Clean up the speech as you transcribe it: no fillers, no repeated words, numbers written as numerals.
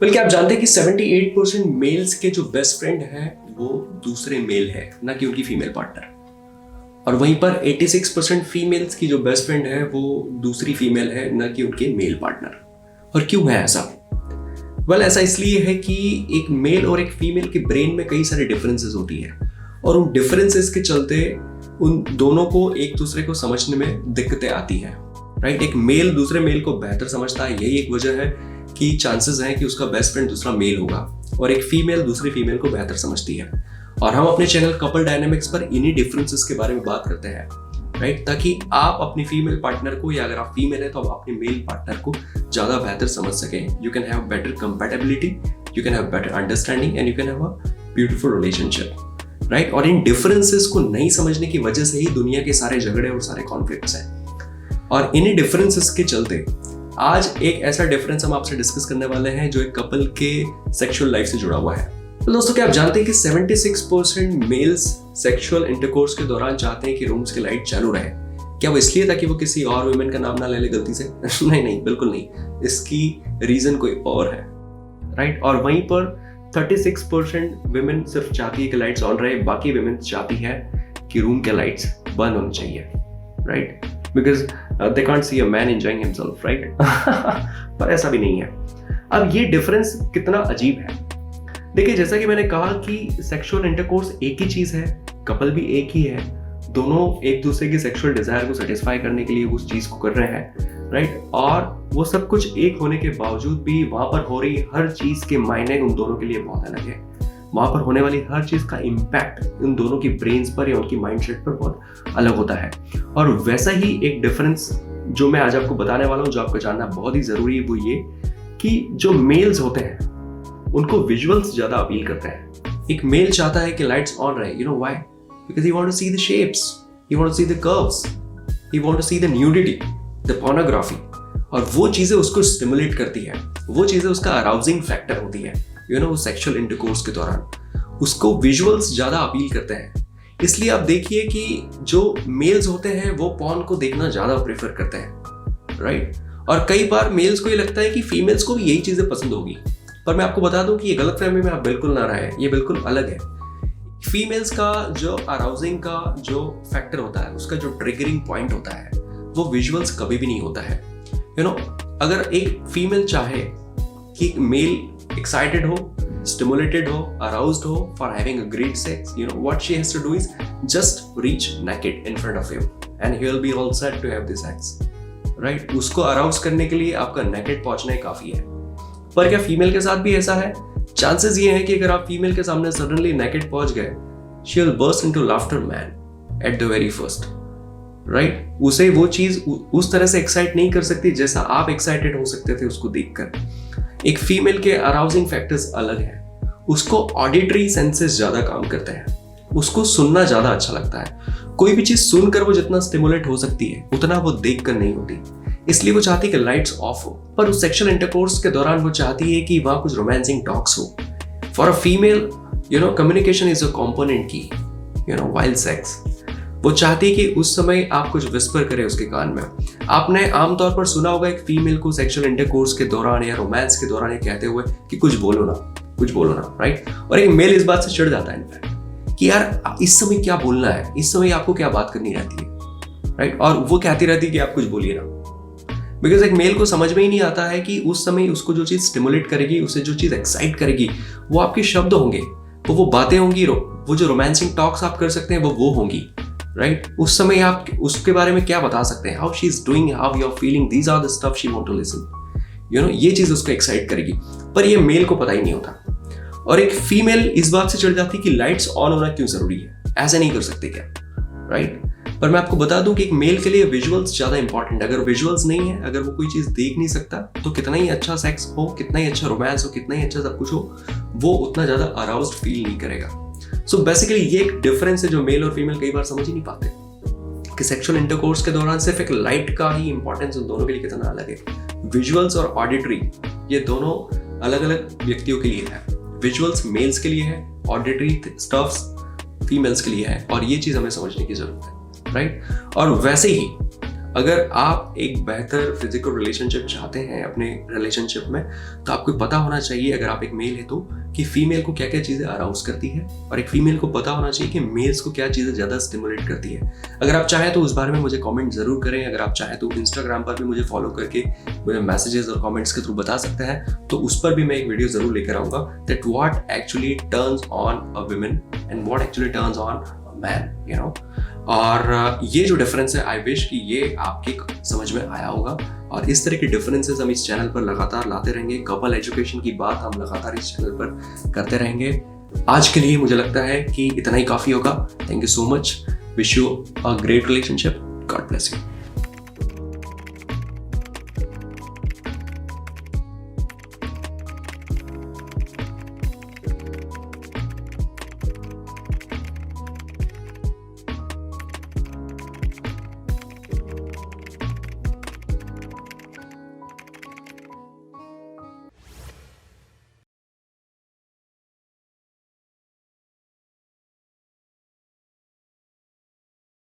बल्कि आप जानते हैं कि 78% मेल्स के जो बेस्ट फ्रेंड है वो दूसरे मेल है, ना कि उनकी फीमेल पार्टनर। और वहीं पर 86% फीमेल्स की जो बेस्ट फ्रेंड है वो दूसरी फीमेल है, ना कि उनके मेल पार्टनर। और क्यों है ऐसा? ऐसा इसलिए है कि एक मेल और एक फीमेल के ब्रेन में कई सारे डिफरेंसेस होती है, और उन डिफरेंसेस के चलते उन दोनों को एक दूसरे को समझने में दिक्कतें आती हैं। राइट, एक मेल दूसरे मेल को बेहतर समझता है, यही एक वजह है कि चांसेस हैं कि उसका बेस्ट फ्रेंड दूसरा मेल होगा, और एक फीमेल दूसरी फीमेल को बेहतर समझती है। और हम अपने चैनल कपल डायनामिक्स पर इन्हीं डिफरेंसेस के बारे में बात करते हैं, राइट, ताकि आप अपनी फीमेल पार्टनर को, या अगर आप फीमेल है तो आप अपने मेल पार्टनर को ज्यादा बेहतर समझ सकें। You can have better compatibility, you can have better understanding, and you can have a beautiful relationship, right. और इन डिफरेंसेस को नहीं समझने की वजह से ही दुनिया के सारे झगड़े और सारे कॉन्फ्लिक्ट्स हैं। और इन्हीं डिफरेंसेस के चलते आज एक ऐसा डिफरेंस हम आपसे डिस्कस करने वाले हैं जो एक कपल के सेक्सुअल लाइफ से जुड़ा हुआ है। तो दोस्तों, क्या आप जानते हैं कि 76% मेल्स सेक्सुअल इंटरकोर्स के दौरान चाहते हैं कि रूम्स की लाइट चालू रहे? क्या वो इसलिए ताकि वो किसी और वुमेन का नाम ना ले ले गलती से? नहीं, बिल्कुल नहीं। इसकी रीजन कोई और है, राइट। और वहीं पर 36% वुमेन सिर्फ चाहती है कि लाइट्स ऑन रहे, बाकी वुमेन चाहती है कि रूम के लाइट्स बंद होनी चाहिए, right, because they can't see a man enjoying himself, right. पर ऐसा भी नहीं है। अब ये डिफरेंस कितना अजीब है, देखिए, जैसा कि मैंने कहा कि सेक्सुअल इंटरकोर्स एक ही चीज है, कपल भी एक ही है, दोनों एक दूसरे की सेक्सुअल डिजायर को सेटिस्फाई करने के लिए उस चीज को कर रहे हैं, राइट। और वो सब कुछ एक होने के बावजूद भी वहां पर हो रही हर चीज के मायने उन दोनों के लिए बहुत अलग है। वहां पर होने वाली हर चीज का इम्पैक्ट उन दोनों की ब्रेन्स पर या उनकी माइंडसेट पर बहुत अलग होता है। और वैसा ही एक डिफरेंस जो मैं आज आपको बताने वाला हूँ, जो आपको जानना बहुत ही जरूरी है, वो ये कि जो मेल्स होते हैं उनको विजुअल्स ज्यादा अपील करते हैं। एक मेल चाहता है कि लाइट्स ऑन रहे, you know why? Because he want to see the shapes, he want to see the curves, he want to see the nudity, the pornography. और वो चीजें उसको स्टिमुलेट करती है, वो चीजें उसका अराउजिंग फैक्टर होती है, यू नो, सेक्सुअल इंटरकोर्स के दौरान उसको विजुअल्स ज्यादा अपील करते हैं। इसलिए आप देखिए कि जो मेल्स होते हैं वो पॉर्न को देखना ज्यादा प्रेफर करते हैं, राइट। और कई बार मेल्स को ये लगता है कि फीमेल्स को भी यही चीजें पसंद होगी, पर मैं आपको बता दूं कि ये गलतफहमी में आप बिल्कुल ना रहे, ये बिल्कुल अलग है। फीमेल्स का जो अराउजिंग का जो फैक्टर होता है, उसका जो ट्रिगरिंग पॉइंट होता है, वो विजुअल्स कभी भी नहीं होता है, यू नो। अगर एक फीमेल चाहे कि मेल एक्साइटेड हो, स्टिमुलेटेड हो, अराउज्ड हो for having a great sex, you know, what she has to do is just reach naked in front of him and he will be all set to have this sex, right. उसको arouse करने के लिए आपका naked पहुंचना ही काफी है। पर क्या फीमेल के साथ भी ऐसा है? चांसेस ये हैं कि अगर आप फीमेल के सामने सडनली नेकेड पहुंच गए, she will burst into laughter man at the very first, right. उसे वो चीज उस तरह से एक्साइट नहीं कर सकती जैसा आप एक्साइटेड हो सकते थे उसको देखकर। एक फीमेल के अराउजिंग फैक्टर्स अलग हैं, उसको ऑडिटरी सेंसेस ज्यादा काम करते हैं, उसको सुनना ज्यादा अच्छा लगता है। कोई भी चीज सुनकर वो जितना स्टिमुलेट हो सकती है उतना वो देखकर नहीं होती, इसलिए वो चाहती है कि लाइट्स ऑफ हो। पर उस सेक्सुअल इंटरकोर्स के दौरान वो चाहती है कि वहां कुछ रोमांसिंग टॉक्स हो। For a female, you know, communication is a component की, यू नो, वाइल्ड सेक्स। वो चाहती है कि उस समय आप कुछ विस्पर करें उसके कान में। आपने आमतौर पर सुना होगा एक फीमेल को सेक्सुअल इंटरकोर्स के दौरान या रोमांस के दौरान ये कहते हुए कि कुछ बोलो ना, कुछ बोलो ना, राइट। और एक मेल इस बात से चिढ़ जाता है इनफैक्ट कि यार इस समय क्या बोलना है, इस समय आपको क्या बात करनी रहती है, राइट। और वो कहती रहती है कि आप कुछ बोलिए ना, बिकॉज एक मेल को समझ में ही नहीं आता है कि उस समय उसको जो चीज स्टिमुलेट करेगी, उसे जो चीज एक्साइट करेगी, वो आपके शब्द होंगे, वो बातें होंगी, वो जो रोमांसिंग टॉक्स आप कर सकते हैं वो होंगी, राइट। उस समय आप उसके बारे में क्या बता सकते हैं, how she is doing, how you are feeling, these are the stuff she want to listen, you know, ये चीज उसको एक्साइट करेगी। पर ये मेल को पता ही नहीं होता। और एक फीमेल इस बात से चिढ़ जाती है कि लाइट्स ऑन होना क्यों जरूरी है, ऐसा नहीं कर सकते क्या, राइट। पर मैं आपको बता दूं कि एक मेल के लिए विजुअल्स ज्यादा इंपॉर्टेंट है। अगर विजुअल्स नहीं है, अगर वो कोई चीज देख नहीं सकता, तो कितना ही अच्छा सेक्स हो, कितना ही अच्छा रोमांस हो, कितना ही अच्छा सब कुछ हो, वो उतना ज्यादा अराउज्ड फील नहीं करेगा। सो बेसिकली ये एक डिफरेंस है जो मेल और फीमेल कई बार समझ ही नहीं पाते कि सेक्सुअल इंटरकोर्स के दौरान सिर्फ एक लाइट का ही इंपॉर्टेंस उन दोनों के लिए कितना अलग है। विजुअल्स और ऑडिटरी ये दोनों अलग अलग व्यक्तियों के लिए है। विजुअल्स मेल्स के लिए है, ऑडिटरी स्टफ्स फीमेल्स के लिए है, और ये चीज हमें समझने की जरूरत है, राइट। और वैसे ही अगर आप एक बेहतर फिजिकल रिलेशनशिप चाहते हैं अपने रिलेशनशिप में, तो आपको पता होना चाहिए, अगर आप एक मेल है तो, कि फीमेल को क्या क्या चीज़ें अराउज करती है, और एक फीमेल को पता होना चाहिए कि मेल्स को क्या चीज़ें ज़्यादा स्टिमुलेट करती है। अगर आप चाहें तो उस बारे में मुझे कमेंट ज़रूर करें। अगर आप चाहें तो इंस्टाग्राम पर भी मुझे फॉलो करके मुझे मैसेजेस और कमेंट्स के थ्रू बता सकते हैं, तो उस पर भी मैं एक वीडियो ज़रूर लेकर आऊँगा, that what actually turns on a woman and what actually turns on a man, you know. और ये जो डिफरेंस है, आई विश कि ये आपके समझ में आया होगा, और इस तरह के डिफरेंसेस हम इस चैनल पर लगातार लाते रहेंगे। कपल एजुकेशन की बात हम लगातार इस चैनल पर करते रहेंगे। आज के लिए मुझे लगता है कि इतना ही काफ़ी होगा। Thank you so much. Wish you a great relationship. God bless you.